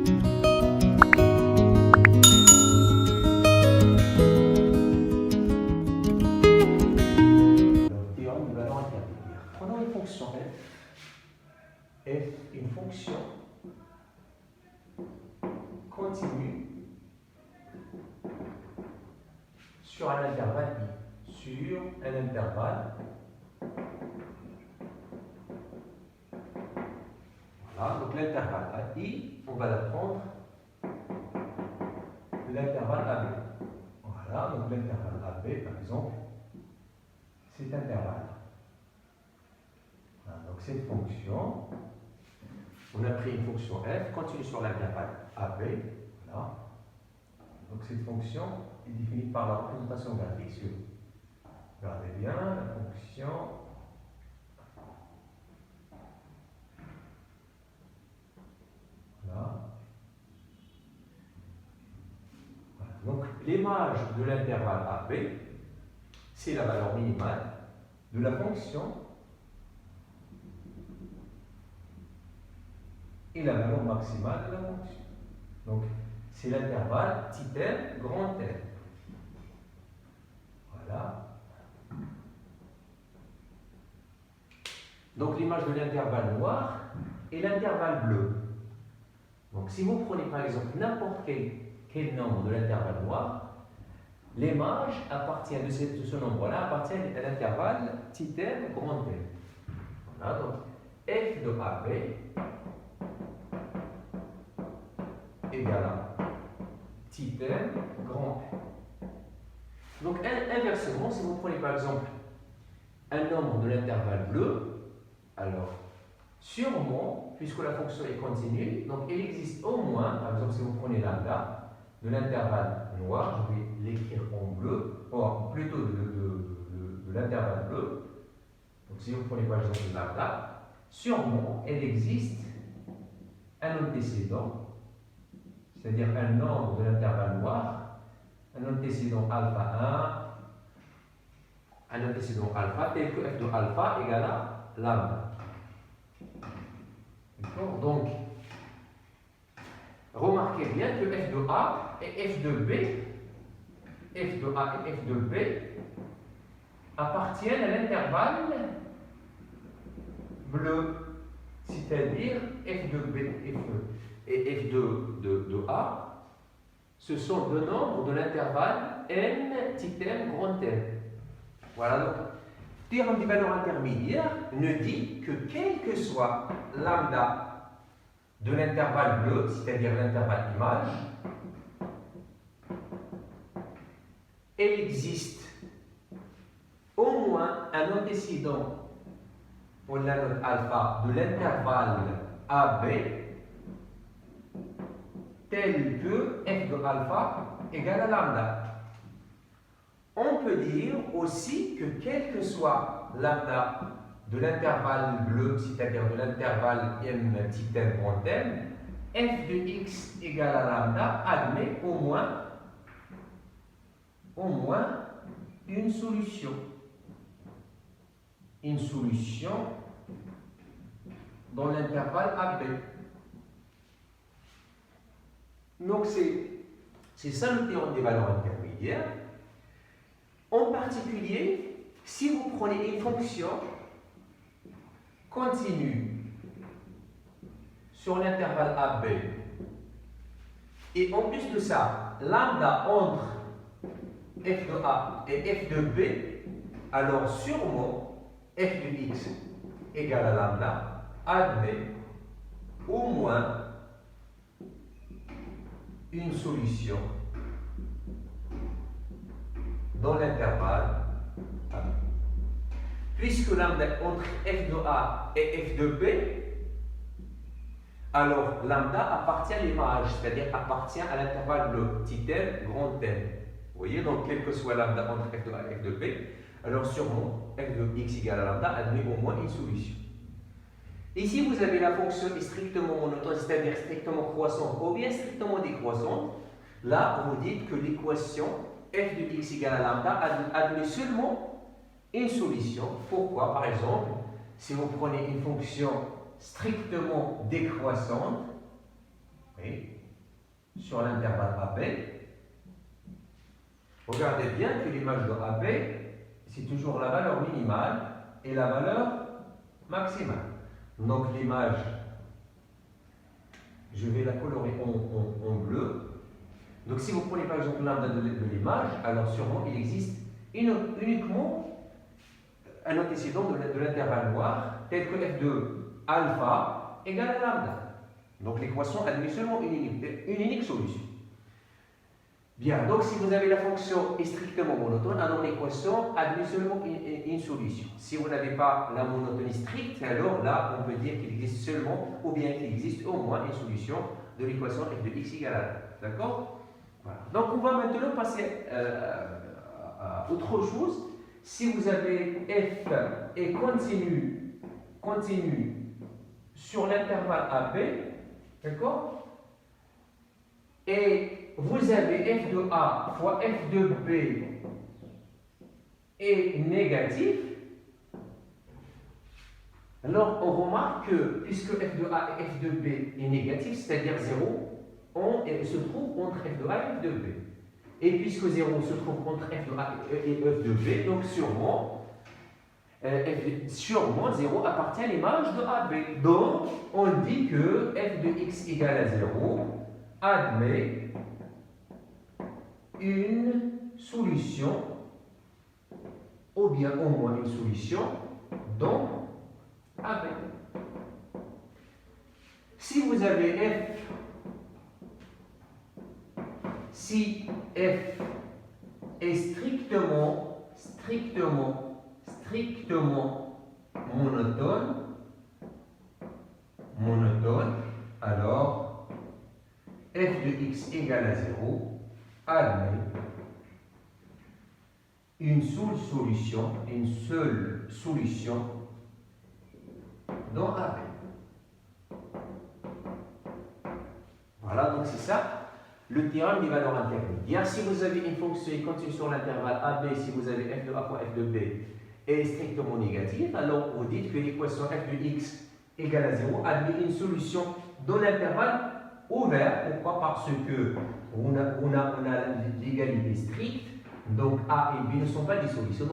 Théorème de valeur intermédiaire. Prenons une fonction f. F, une fonction continue sur un intervalle i. Sur un intervalle. Voilà, donc l'intervalle à i, on va l'apprendre l'intervalle AB. Voilà, donc l'intervalle AB, par exemple, cet intervalle. Voilà, donc cette fonction, on a pris une fonction f, continue sur l'intervalle AB. Voilà. Donc cette fonction est définie par la représentation graphique sur. Regardez bien, la fonction. Voilà. Voilà. Donc l'image de l'intervalle AB, c'est la valeur minimale de la fonction et la valeur maximale de la fonction. Donc c'est l'intervalle petit m, grand M. Voilà. Donc l'image de l'intervalle noir et l'intervalle bleu. Donc si vous prenez par exemple n'importe quel nombre de l'intervalle noir, l'image appartient de ce nombre-là appartient à l'intervalle petit m, grand M. Voilà, donc f de AB égale à petit m, grand M. Donc inversement, si vous prenez par exemple un nombre de l'intervalle bleu, alors sûrement, puisque la fonction est continue, donc il existe au moins, par exemple si vous prenez lambda, de l'intervalle noir, je vais l'écrire en bleu, or plutôt de l'intervalle bleu, donc si vous prenez par exemple lambda, sûrement il existe un antécédent, c'est-à-dire un nombre de l'intervalle noir, un antécédent alpha 1, un antécédent alpha tel que f de alpha égale à lambda. D'accord? Donc, remarquez bien que f de A et f de B, f de A et f de B appartiennent à l'intervalle bleu, c'est-à-dire f de B et f de A, ce sont deux nombres de l'intervalle n, petit m, grand M. Voilà, donc, théorème des valeurs intermédiaires ne dit que quel que soit lambda de l'intervalle bleu, c'est-à-dire l'intervalle image, il existe au moins un antécédent pour la note alpha de l'intervalle AB tel que f de alpha égale à lambda. On peut dire aussi que quel que soit lambda de l'intervalle bleu, c'est-à-dire de l'intervalle m petit m grand M, f de x égale à lambda admet au moins une solution. Une solution dans l'intervalle AB. Donc c'est ça le théorème des valeurs intermédiaires. En particulier, si vous prenez une fonction continue sur l'intervalle AB, et en plus de ça, lambda entre f de A et f de B, alors sûrement f de x égale à lambda admet au moins une solution dans l'intervalle A. Puisque lambda entre f de A et f de B, alors lambda appartient à l'image, c'est-à-dire appartient à l'intervalle bleu, petit m, grand M. Vous voyez, donc quel que soit lambda entre f de A et f de B, alors sûrement f de x égale à lambda admet au moins une solution. Ici, vous avez la fonction est strictement monotone, c'est-à-dire strictement croissante ou bien strictement décroissante. Là, vous dites que l'équation f de x égale à lambda admet seulement une solution. Pourquoi? Par exemple, si vous prenez une fonction strictement décroissante, oui, sur l'intervalle AB. Regardez bien que l'image de AB, c'est toujours la valeur minimale et la valeur maximale. Donc l'image, je vais la colorer en bleu. Donc si vous prenez par exemple lambda de l'image, alors sûrement il existe uniquement un antécédent de l'intervalle noir tel que f de alpha égale à lambda. Donc l'équation admet seulement une unique solution. Bien, donc si vous avez la fonction est strictement monotone, alors l'équation admet seulement une solution. Si vous n'avez pas la monotonie stricte, alors là on peut dire qu'il existe seulement, ou bien qu'il existe au moins une solution de l'équation f de x égale à lambda. D'accord? Voilà. Donc on va maintenant passer à autre chose. Si vous avez f est continu sur l'intervalle AB, d'accord? Et vous avez f de A fois f de B est négatif, alors on remarque que puisque f de A et f de B est négatif, c'est-à-dire 0, on se trouve entre f de A et f de B. Et puisque 0 se trouve entre f de A et f de B, donc sûrement 0 appartient à l'image de AB. Donc, on dit que f de x égale à 0 admet une solution, ou bien au moins une solution, dans AB. Si vous avez f, si f est strictement monotone, alors f de x égale à 0 admet une seule solution dans AB. Voilà, donc c'est ça le théorème des valeurs intermédiaires. Si vous avez une fonction continue sur l'intervalle AB, si vous avez f de A fois f de B est strictement négative, alors vous dites que l'équation f de x égale à 0 admet une solution dans l'intervalle ouvert. Pourquoi? Parce que on a l'égalité stricte, donc A et B ne sont pas des solutions.